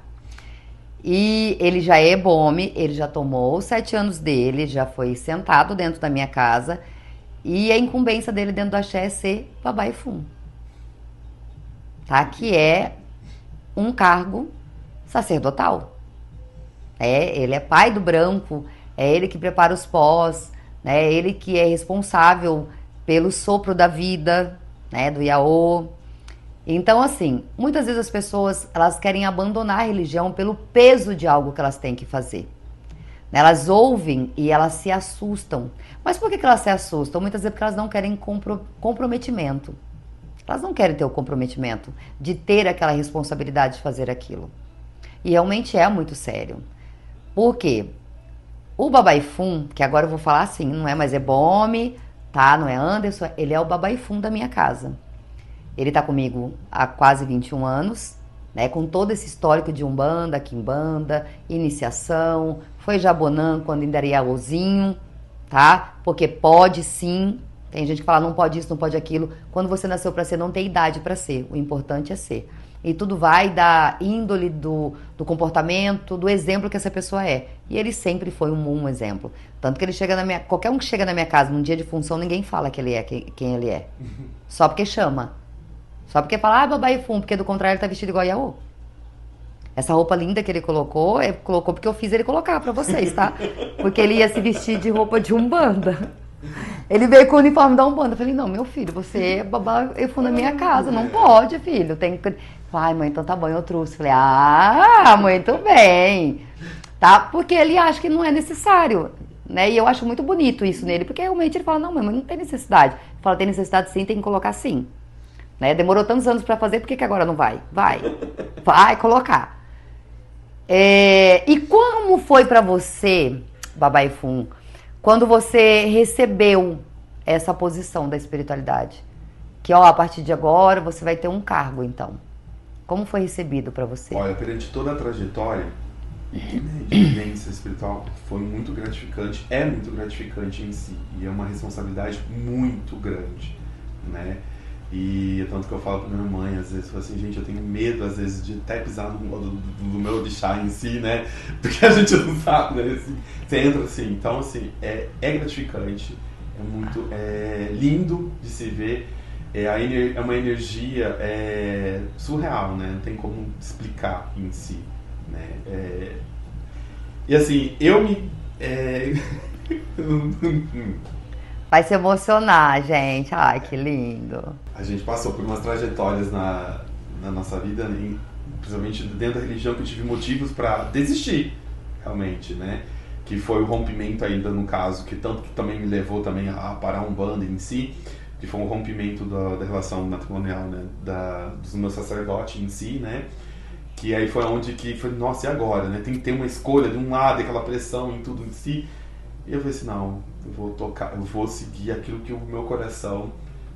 E ele já é Ebome, ele já tomou os 7 anos dele, já foi sentado dentro da minha casa. E a incumbência dele dentro do axé é ser Babá Efum. Tá? Que é um cargo sacerdotal. Ele é pai do branco, é ele que prepara os pós, né? É ele que é responsável pelo sopro da vida, né? Do Iaô. Então, assim, muitas vezes as pessoas elas querem abandonar a religião pelo peso de algo que elas têm que fazer. Elas ouvem e elas se assustam. Mas por que elas se assustam? Muitas vezes porque elas não querem comprometimento. Elas não querem ter o comprometimento de ter aquela responsabilidade de fazer aquilo. E realmente é muito sério. Por quê? O Babá Efum, que agora eu vou falar assim, não é mais Ebome, tá? Não é Anderson, ele é o Babá Efum da minha casa. Ele tá comigo há quase 21 anos, né? Com todo esse histórico de Umbanda, Quimbanda, iniciação, foi Jabonã quando ainda era Iaôzinho, tá? Porque pode sim. Tem gente que fala não pode isso, não pode aquilo. Quando você nasceu para ser, não tem idade para ser. O importante é ser. E tudo vai da índole do comportamento, do exemplo que essa pessoa é. E ele sempre foi um exemplo. Tanto que ele chega na minha... Qualquer um que chega na minha casa num dia de função, ninguém fala que ele é quem ele é. Só porque chama. Só porque fala, Babá Efum, porque do contrário ele tá vestido igual a Iaô. Essa roupa linda que ele colocou porque eu fiz ele colocar pra vocês, tá? Porque ele ia se vestir de roupa de Umbanda. Ele veio com o uniforme da Umbanda. Eu falei, não, meu filho, você é Babá Efum na minha casa. Não pode, filho. Tem que... Ai, mãe, então tá bom, eu trouxe. Falei, muito bem. Tá? Porque ele acha que não é necessário, né? E eu acho muito bonito isso nele. Porque realmente ele fala, não, mãe, mas não tem necessidade. Fala, tem necessidade sim, tem que colocar sim. Né? Demorou tantos anos pra fazer, por que agora não vai? Vai colocar. E como foi pra você, Babá Efum, quando você recebeu essa posição da espiritualidade? Que, a partir de agora você vai ter um cargo, então. Como foi recebido pra você? Olha, perante toda a trajetória de vivência espiritual, foi muito gratificante, é muito gratificante em si. E é uma responsabilidade muito grande, né? E tanto que eu falo pra minha mãe, às vezes, falo assim, gente, eu tenho medo, às vezes, de até pisar no meu orixá em si, né? Porque a gente não sabe, né? Assim, você entra assim, então, assim, é gratificante, é muito lindo de se ver, é uma energia surreal, né? Não tem como explicar em si, né? E assim, eu me... Vai se emocionar, gente. Ai, que lindo. A gente passou por umas trajetórias na nossa vida, principalmente dentro da religião, que eu tive motivos para desistir, realmente, né? Que foi o rompimento ainda, no caso, que tanto que também me levou também a parar a Umbanda em si, que foi um rompimento da relação matrimonial, né? Dos meus sacerdotes em si, né? Que aí foi onde que foi, nossa, e agora, né? Tem que ter uma escolha de um lado, aquela pressão em tudo em si. E eu falei assim, não, eu vou seguir aquilo que o meu coração,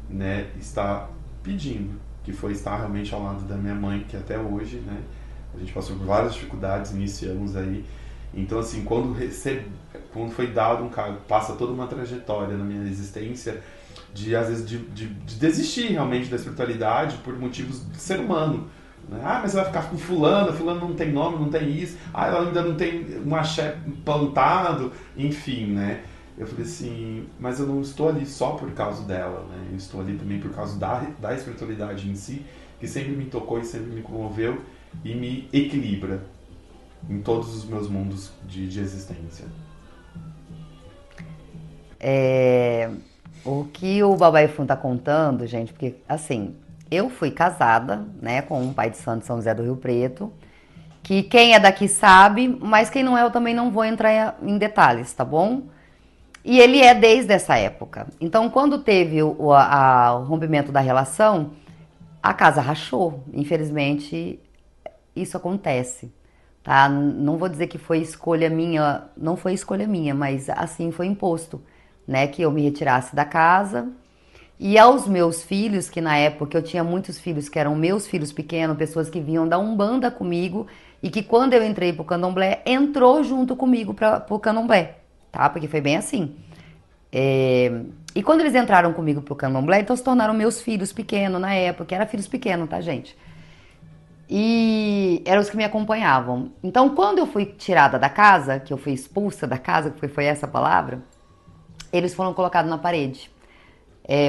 né, está pedindo, que foi estar realmente ao lado da minha mãe, que até hoje, né, a gente passou por várias dificuldades, iniciamos aí. Então, assim, quando foi dado um cargo, passa toda uma trajetória na minha existência, às vezes, de desistir realmente da espiritualidade por motivos de ser humano. Mas você vai ficar com fulano não tem nome, não tem isso, ela ainda não tem um axé plantado, enfim, né? Eu falei assim, mas eu não estou ali só por causa dela, né? Eu estou ali também por causa da espiritualidade em si, que sempre me tocou e sempre me comoveu e me equilibra, em todos os meus mundos de existência. O que o Babaifun tá contando, gente, porque assim, eu fui casada, né, com um pai de santo de São José do Rio Preto, que quem é daqui sabe, mas quem não é eu também não vou entrar em detalhes, tá bom? E ele é desde essa época. Então, quando teve o rompimento da relação, a casa rachou. Infelizmente, isso acontece, tá? Não vou dizer que foi escolha minha, não foi escolha minha, mas assim foi imposto, né? Que eu me retirasse da casa. E aos meus filhos, que na época eu tinha muitos filhos que eram meus filhos pequenos, pessoas que vinham da Umbanda comigo, e que quando eu entrei pro Candomblé, entrou junto comigo pro Candomblé, tá? Porque foi bem assim. E quando eles entraram comigo pro Candomblé, então se tornaram meus filhos pequenos na época, era filhos pequenos, tá, gente? E eram os que me acompanhavam. Então, quando eu fui tirada da casa, que eu fui expulsa da casa, que foi essa palavra, eles foram colocados na parede.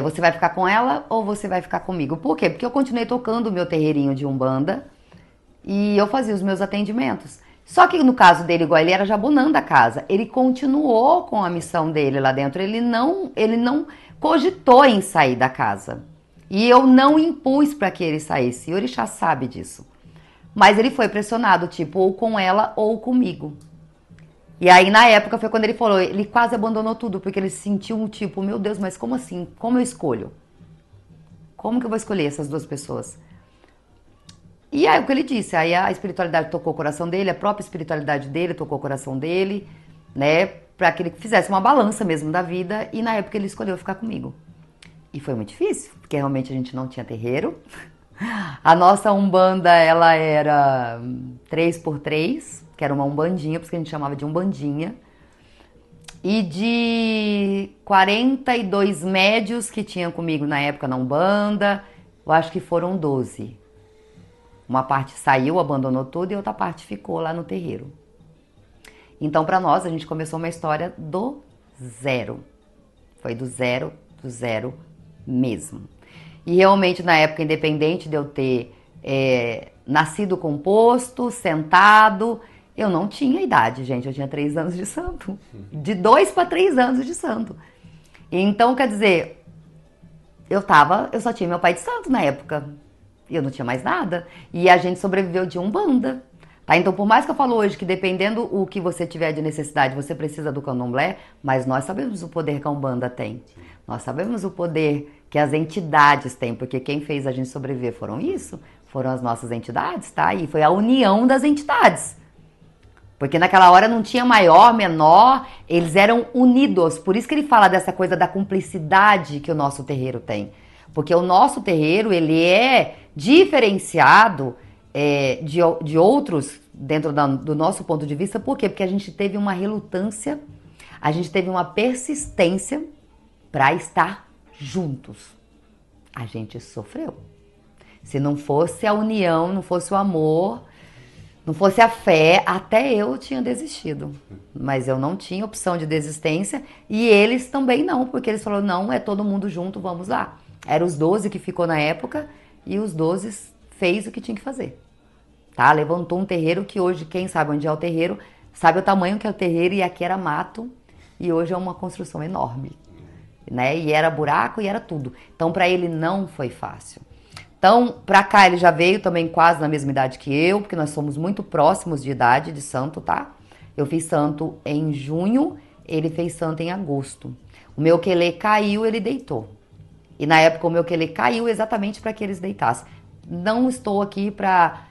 Você vai ficar com ela ou você vai ficar comigo? Por quê? Porque eu continuei tocando o meu terreirinho de Umbanda e eu fazia os meus atendimentos. Só que no caso dele, igual ele era jabunã da casa, ele continuou com a missão dele lá dentro. Ele não cogitou em sair da casa. E eu não impus para que ele saísse. E o Orixá sabe disso. Mas ele foi pressionado, tipo, ou com ela ou comigo. E aí, na época, foi quando ele falou, ele quase abandonou tudo, porque ele sentiu um tipo, meu Deus, mas como assim? Como eu escolho? Como que eu vou escolher essas duas pessoas? E aí, o que ele disse, aí a espiritualidade tocou o coração dele, a própria espiritualidade dele tocou o coração dele, né? Pra que ele fizesse uma balança mesmo da vida, e na época ele escolheu ficar comigo. E foi muito difícil, porque realmente a gente não tinha terreiro. A nossa Umbanda, ela era 3x3, que era uma umbandinha, porque a gente chamava de umbandinha. E de 42 médios que tinham comigo na época na Umbanda, eu acho que foram 12. Uma parte saiu, abandonou tudo e outra parte ficou lá no terreiro. Então, para nós, a gente começou uma história do zero. Foi do zero mesmo. E realmente, na época, independente de eu ter nascido composto, sentado, eu não tinha idade, gente. Eu tinha 3 anos de santo. De 2 para 3 anos de santo. Então, quer dizer, eu só tinha meu pai de santo na época. Eu não tinha mais nada. E a gente sobreviveu de Umbanda. Tá? Então, por mais que eu falo hoje que dependendo o que você tiver de necessidade, você precisa do candomblé, mas nós sabemos o poder que a Umbanda tem. Nós sabemos o poder que as entidades têm, porque quem fez a gente sobreviver foram as nossas entidades, tá? E foi a união das entidades. Porque naquela hora não tinha maior, menor, eles eram unidos. Por isso que ele fala dessa coisa da cumplicidade que o nosso terreiro tem. Porque o nosso terreiro, ele é diferenciado de outros dentro do nosso ponto de vista. Por quê? Porque a gente teve uma relutância, a gente teve uma persistência para estar juntos. A gente sofreu. Se não fosse a união, não fosse o amor, não fosse a fé, até eu tinha desistido. Mas eu não tinha opção de desistência e eles também não, porque eles falaram, não, é todo mundo junto, vamos lá. Eram os 12 que ficou na época e os 12 fez o que tinha que fazer. Tá? Levantou um terreiro que hoje, quem sabe onde é o terreiro, sabe o tamanho que é o terreiro e aqui era mato e hoje é uma construção enorme. Né? E era buraco e era tudo. Então, para ele não foi fácil. Então, para cá ele já veio também quase na mesma idade que eu, porque nós somos muito próximos de idade de santo, tá? Eu fiz santo em junho, ele fez santo em agosto. O meu quelê caiu, ele deitou. E na época o meu quelê caiu exatamente para que eles deitassem. Não estou aqui para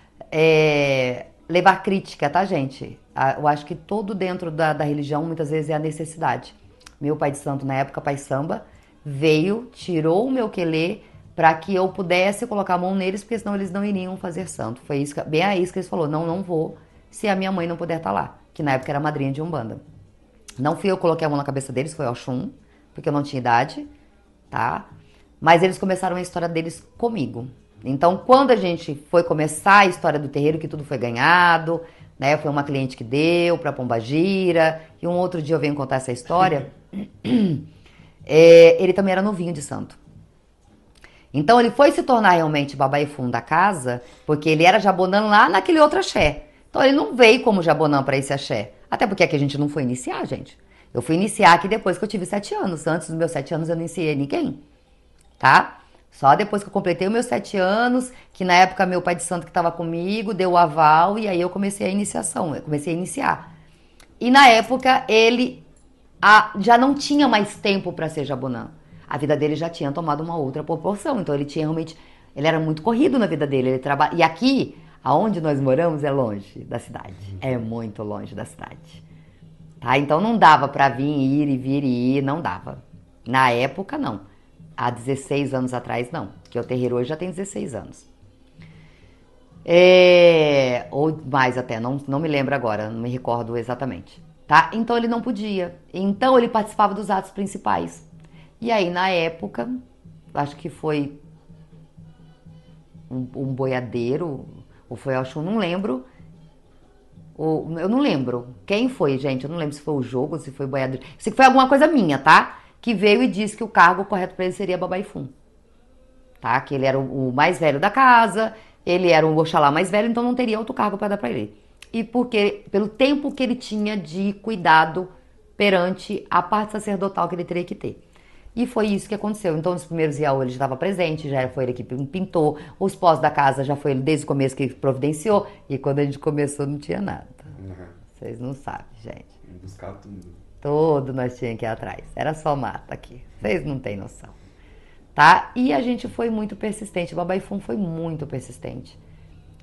levar crítica, tá, gente? Eu acho que todo dentro da religião muitas vezes é a necessidade. Meu pai de santo, na época, pai samba, veio, tirou o meu quelê para que eu pudesse colocar a mão neles, porque senão eles não iriam fazer santo. Foi isso, bem a isso que eles falaram, não vou, se a minha mãe não puder estar lá, que na época era madrinha de Umbanda. Não fui eu que coloquei a mão na cabeça deles, foi Oxum, porque eu não tinha idade, tá? Mas eles começaram a história deles comigo. Então, quando a gente foi começar a história do terreiro, que tudo foi ganhado, né? Foi uma cliente que deu para Pombagira, e um outro dia eu venho contar essa história. Ele também era novinho de santo. Então ele foi se tornar realmente Babaifun da casa, porque ele era jabonã lá naquele outro axé. Então ele não veio como Jabonã para esse axé. Até porque aqui a gente não foi iniciar, gente. Eu fui iniciar aqui depois que eu tive 7 anos. Antes dos meus 7 anos eu não iniciei ninguém, tá? Só depois que eu completei os meus 7 anos, que na época meu pai de santo que estava comigo deu o aval e aí eu comecei a iniciação, eu comecei a iniciar. E na época ele já não tinha mais tempo para ser Jabonã. A vida dele já tinha tomado uma outra proporção, então ele tinha realmente, ele era muito corrido na vida dele, ele trabalha. E aqui, aonde nós moramos é longe da cidade, é muito longe da cidade. Tá? Então não dava para vir, ir e vir e ir, não dava. Na época não. Há 16 anos atrás, não. Porque o terreiro hoje já tem 16 anos. Ou mais até, não me lembro agora, não me recordo exatamente. Tá? Então ele não podia. Então ele participava dos atos principais. E aí, na época, acho que foi um boiadeiro, ou foi, acho que eu não lembro. Eu não lembro quem foi, gente. Eu não lembro se foi o jogo, se foi o boiadeiro. Se foi alguma coisa minha, tá? Que veio e disse que o cargo correto para ele seria Babaifum, tá? Que ele era o mais velho da casa, ele era o Oxalá mais velho, então não teria outro cargo para dar para ele. E porque pelo tempo que ele tinha de cuidado perante a parte sacerdotal que ele teria que ter. E foi isso que aconteceu. Então, nos primeiros Iaô ele já estava presente, já foi ele que pintou, os pós da casa já foi ele desde o começo que providenciou, e quando a gente começou não tinha nada. Vocês não sabem, gente. Buscar tudo. Todo nós tínhamos que ir atrás. Era só mata aqui. Vocês não têm noção. Tá? E a gente foi muito persistente. O Babaifum foi muito persistente.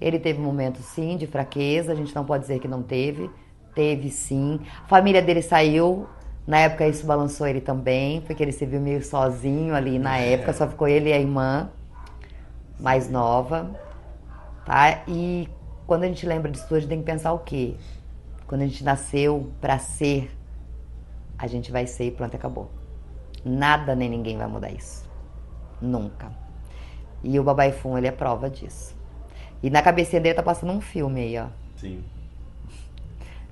Ele teve momentos, sim, de fraqueza. A gente não pode dizer que não teve. Teve, sim. A família dele saiu. Na época isso balançou ele também. Porque ele se viu meio sozinho ali na época. Só ficou ele e a irmã mais nova. Tá? E quando a gente lembra disso, a gente tem que pensar o quê? Quando a gente nasceu pra ser, a gente vai ser e pronto, acabou. Nada nem ninguém vai mudar isso. Nunca. E o Babaifum, ele é prova disso. E na cabecinha dele tá passando um filme aí, ó. Sim.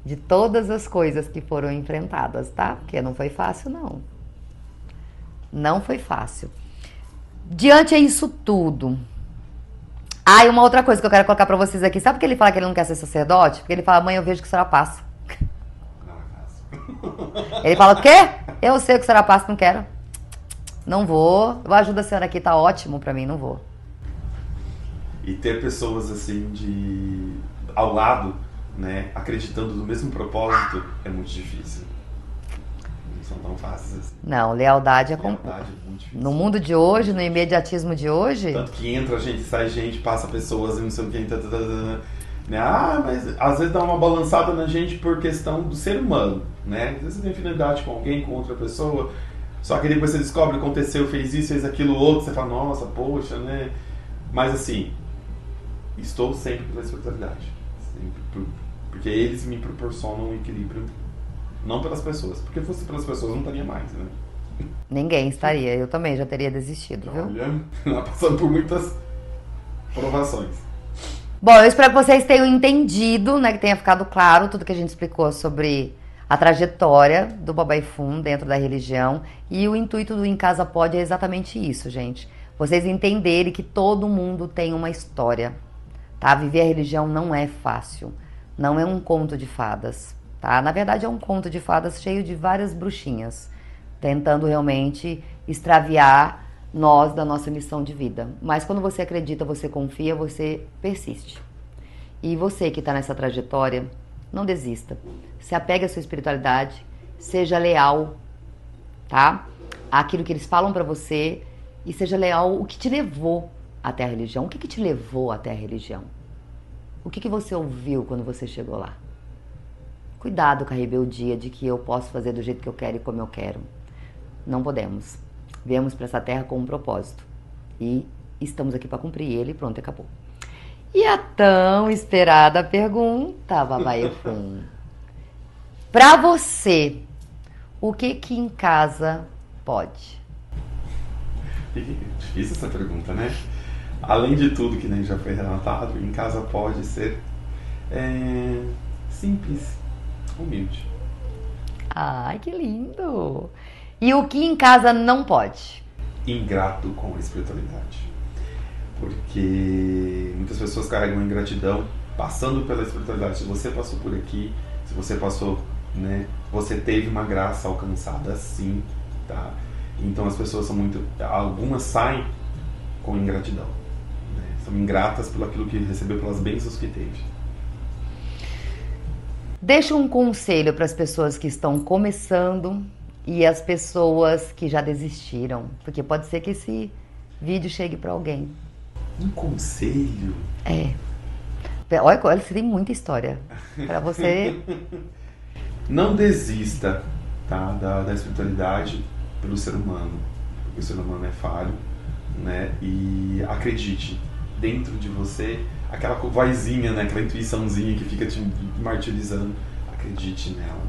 De todas as coisas que foram enfrentadas, tá? Porque não foi fácil, não. Não foi fácil. Diante a isso tudo. Ah, e uma outra coisa que eu quero colocar pra vocês aqui. Sabe por que ele fala que ele não quer ser sacerdote? Porque ele fala, mãe, eu vejo que a senhora passa. Ele fala, o quê? Eu sei que a senhora passa, não quero. Não vou. Eu ajudo a senhora aqui, tá ótimo pra mim, não vou. E ter pessoas assim ao lado, né, acreditando no mesmo propósito é muito difícil. Não são tão fáceis assim. Não, lealdade é muito difícil. No mundo de hoje, no imediatismo de hoje. Tanto que entra gente, sai gente, passa pessoas e não sei o que. Né? Ah, mas às vezes dá uma balançada na gente por questão do ser humano, né? Às vezes você tem afinidade com alguém, com outra pessoa, só que depois você descobre que aconteceu, fez isso, fez aquilo, outro, você fala, nossa, poxa, né? Mas assim, estou sempre pela espiritualidade, porque eles me proporcionam um equilíbrio, não pelas pessoas, porque se fosse pelas pessoas não estaria mais, né? Ninguém estaria, eu também já teria desistido, viu? Olha, passando por muitas provações. Bom, eu espero que vocês tenham entendido, né, que tenha ficado claro tudo que a gente explicou sobre a trajetória do Babaifum dentro da religião. E o intuito do Em Casa Pode é exatamente isso, gente. Vocês entenderem que todo mundo tem uma história, tá? Viver a religião não é fácil, não é um conto de fadas, tá? Na verdade é um conto de fadas cheio de várias bruxinhas, tentando realmente extraviar nós da nossa missão de vida. Mas quando você acredita, você confia, você persiste. E você que está nessa trajetória, não desista. Se apegue à sua espiritualidade, seja leal, tá? Àquilo que eles falam para você e seja leal o que te levou até a religião. O que te levou até a religião? O que você ouviu quando você chegou lá? Cuidado com a rebeldia de que eu posso fazer do jeito que eu quero e como eu quero. Não podemos. Viemos para essa terra com um propósito. E estamos aqui para cumprir ele e pronto, acabou. E a tão esperada pergunta, Babaifum. Para você, o que em casa pode? Difícil essa pergunta, né? Além de tudo que nem já foi relatado, em casa pode ser simples, humilde. Ai, que lindo! E o que em casa não pode? Ingrato com a espiritualidade. Porque muitas pessoas carregam ingratidão passando pela espiritualidade, se você passou por aqui, se você passou, né, você teve uma graça alcançada sim, tá? Então as pessoas são muito, algumas saem com ingratidão, né? São ingratas pelo aquilo que recebeu, pelas bênçãos que teve. Deixa um conselho para as pessoas que estão começando e as pessoas que já desistiram, porque pode ser que esse vídeo chegue para alguém. Um conselho? Olha, você tem muita história para você. Não desista, tá, da espiritualidade pelo ser humano, porque o ser humano é falho, né? E acredite, dentro de você, aquela vozinha, né, aquela intuiçãozinha que fica te martirizando, acredite nela,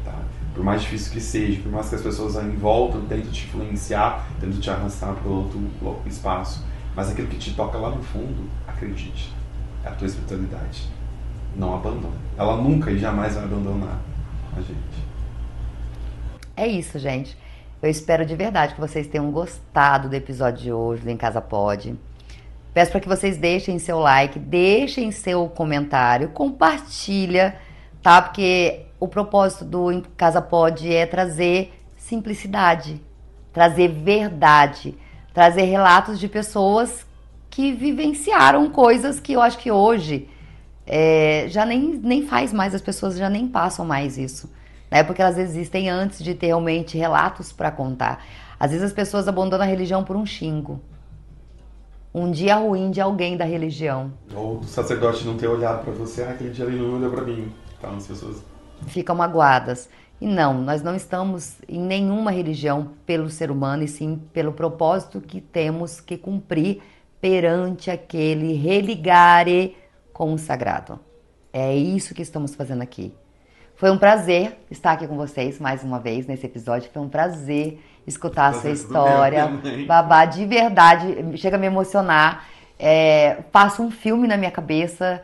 tá? Por mais difícil que seja, por mais que as pessoas em volta tentem te influenciar, tentem te arrastar para outro espaço, mas aquilo que te toca lá no fundo, acredite, é a tua espiritualidade. Não abandone. Ela nunca e jamais vai abandonar a gente. É isso, gente. Eu espero de verdade que vocês tenham gostado do episódio de hoje do Em Casa Pode. Peço para que vocês deixem seu like, deixem seu comentário, compartilha, tá? Porque o propósito do Em Casa Pode é trazer simplicidade, trazer verdade, trazer relatos de pessoas que vivenciaram coisas que eu acho que hoje já nem faz mais, as pessoas já nem passam mais isso, né? Porque elas existem antes de ter realmente relatos para contar. Às vezes as pessoas abandonam a religião por um xingo. Um dia ruim de alguém da religião. Ou do sacerdote não ter olhado pra você, aquele dia ele não olhou pra mim. Então as pessoas ficam magoadas. E não, nós não estamos em nenhuma religião pelo ser humano, e sim pelo propósito que temos que cumprir perante aquele religare com o sagrado. É isso que estamos fazendo aqui. Foi um prazer estar aqui com vocês mais uma vez nesse episódio. Foi um prazer escutar a sua história. Babá, de verdade, chega a me emocionar. Passa um filme na minha cabeça